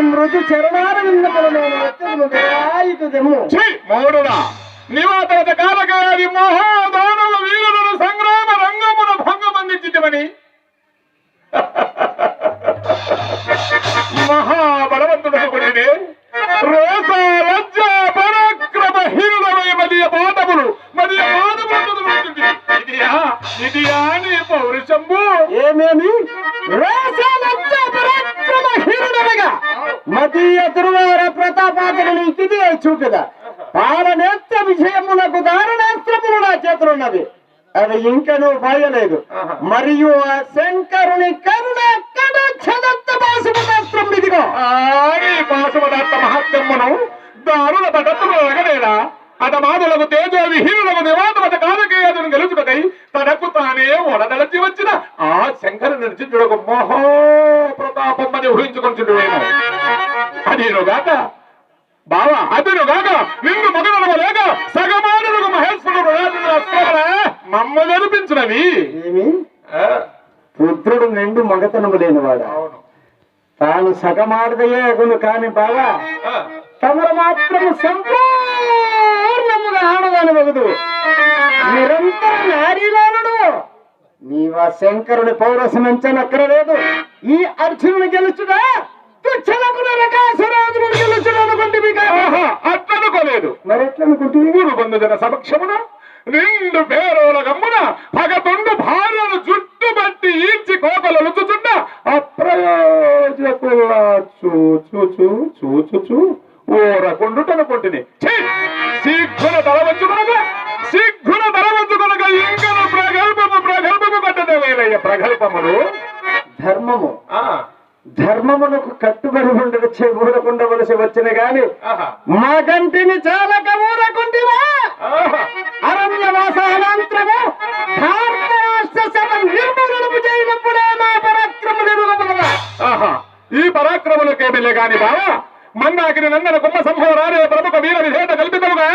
మృదు చరణారవిందములను ఎత్తును విరాయితుదెము. మౌడుడా నివాతవత కాలకాది మహాదానవ వీరులను సంగ్రామ రంగమున భంగమందించితివని మహాబలవంతుడకు కొడినే రోస లజ్జ పరాక్రమ హీనుడవై మదియ పాదములు మదియ పాదములు ఇదియా నీ పౌరుషంబు ఏమేమి రోస లజ్జ పరాక్రమ హీనుడవగా మదీయ దుర్వార ప్రతాపాదులు ఇది చూపిదా పాలనేత్ర విజయములకు దారుణాస్త్రములు నా చేతులున్నది అది ఇంకనూ భయలేదు. మరియు ఆ శంకరుని కరుణ కటాక్షదత్త పాశుపదాస్త్రం ఇదిగో పాశుపదార్థ మహాత్మ్యమును దారుణ పద్ధతులు ఎగలేదా అతమాదులకు తేజో విహీనులకు నివాదమత కాలకేయదును గెలుచుటకై తనకు తానే వడదలచి వచ్చిన ఆ శంకరుని నృత్యుడకు మహో ప్రతాపం అని ఊహించుకుంటున్నాను. అదేనుగాక బావా అదేనుగాక నిన్ను మగనడమ లేక సగమానులకు మహేశ్వరుడు మమ్మ జరిపించినవి పుత్రుడు నిండు మగతనము లేనివాడు తాను సగమాడదయే అగును కాని బావా తమరు మాత్రము సంపూర్ణముగా ఆడదాని మగదు నిరంతర నారీలానుడు నీవా శంకరుని పౌరసమించనక్కరలేదు. ఈ అర్జునుని గెలుచుడా అట్లనుకోలేదు. మరి ఎట్లనుకుంటే ఊరు బంధుజన సమక్షమున నిండు పేరోల గమ్మున పగతొండు భార్యను జుట్టుబట్టి ఈడ్చి కోకలొలుచుచున్న అప్రయోజకులా చూచు ఊరకుండుటనుకుంటుని శీఘ్ర తలవంచుకొనగా ఇంకను ప్రగల్భము కట్టదేవయ్య ప్రగల్భములు ధర్మము ధర్మమునకు కట్టుబడి ఊరకుండవలసి వచ్చిన గాని మా గంటిని చాలక ఊరకుంటివా అరణ్యవాసానంతరము భారత రాష్ట్ర సభ నిర్మూలనము చేయనప్పుడే మా పరాక్రములు ఎరుగబడదా. ఈ పరాక్రములకేమిలే గాని బావా మన్నాకిని నందన కుమ్మ సంహోరారే ప్రముఖ వీర విధేత కల్పితముగా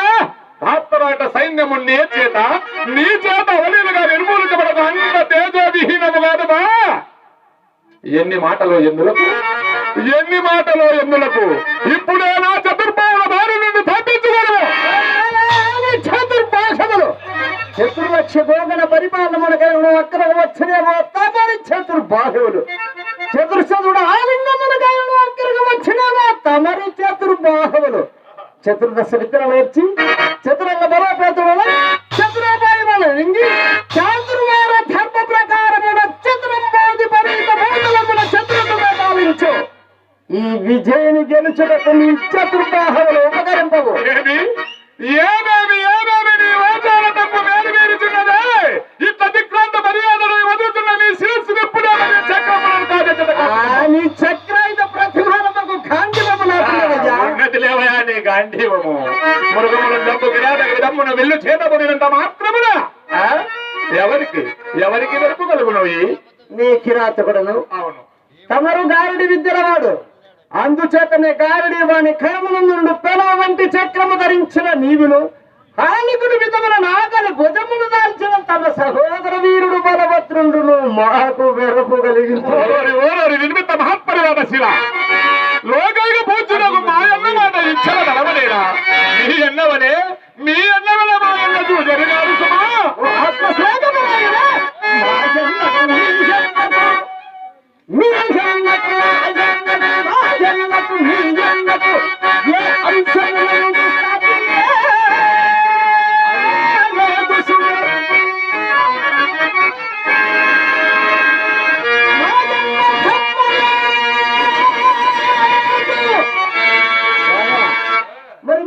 భారతరాట సైన్యము నీ చేత అవలీలుగా నిర్మూలించబడదు అంత తేజోవిహీనము కాదు బా. ఎన్ని మాటలో ఎన్నులకు ఇప్పుడేనా చతుర్భావుల బారి నుండి తప్పించుకోను. చతుర్భాషములు చతుర్లక్ష గోగన పరిపాలనమునకై అక్కడ వచ్చినేమో తమరి చతుర్బాహువులు చతుర్శతుడు ఆలింగమునకై అక్కడికి వచ్చినేమో తమరి చతుర్బాహువులు చతుర్దశ విద్యలు వచ్చి చతురంగ బలోపేతులను చతురోపాయములు ఇంగి చాతుర్వార ధర్మ ప్రకారమున చతురంబోధి పరిమిత భూతులమున చతురముగా భావించు. ఈ విజయని గెలుచుటకు నీ చతుర్బాహువులు ఉపకరింపవు. ఏమేమి నీ వాచాల తప్పు మేలుచున్నదే ఇట్లా దిక్రాంత మర్యాదలు వదులుతున్న నీ శిరస్సు ఎప్పుడే చక్రములను నీ చక్రాయుధ ప్రతిభానకు గాంధీవము లేవయా నీ గాంధీవము మృగముల డబ్బు కిరాటకు దమ్మున వెళ్ళు చేతబడినంత మాత్రమున ఎవరికి వెలుపు కలుగునవి నీ కిరాతకుడను. అవును తమరు గారుడి విద్యలవాడు అందుచేతనే గారుడి వాని కర్మనందు పెనవ వంటి చక్రము ధరించిన నీవును హానికుడు విధముల నాగలి భుజమును దాల్చిన తమ సహోదర వీరుడు బలభద్రుండును మాకు వెరపు కలిగించు. నిర్మిత మహాపరివాద శిల లోకైక పూజలకు మా అన్న మాట ఇచ్చల బలవలేరా మీ అన్నవనే మా అన్న చూజరిగారు సుమా మరి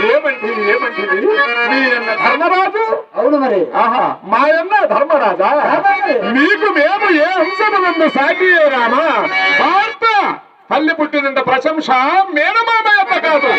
ఏమంటిది ఏమంటిది మీరన్న ధర్మరాజు? అవును మరి. ఆహా, మాయన్న ధర్మరాజా? మీకు మేము ఏ అంశమునందు సాటియే రామా? వార్త తల్లి పుట్టినంత ప్రశంస మేనమామ యొక్క కాదు.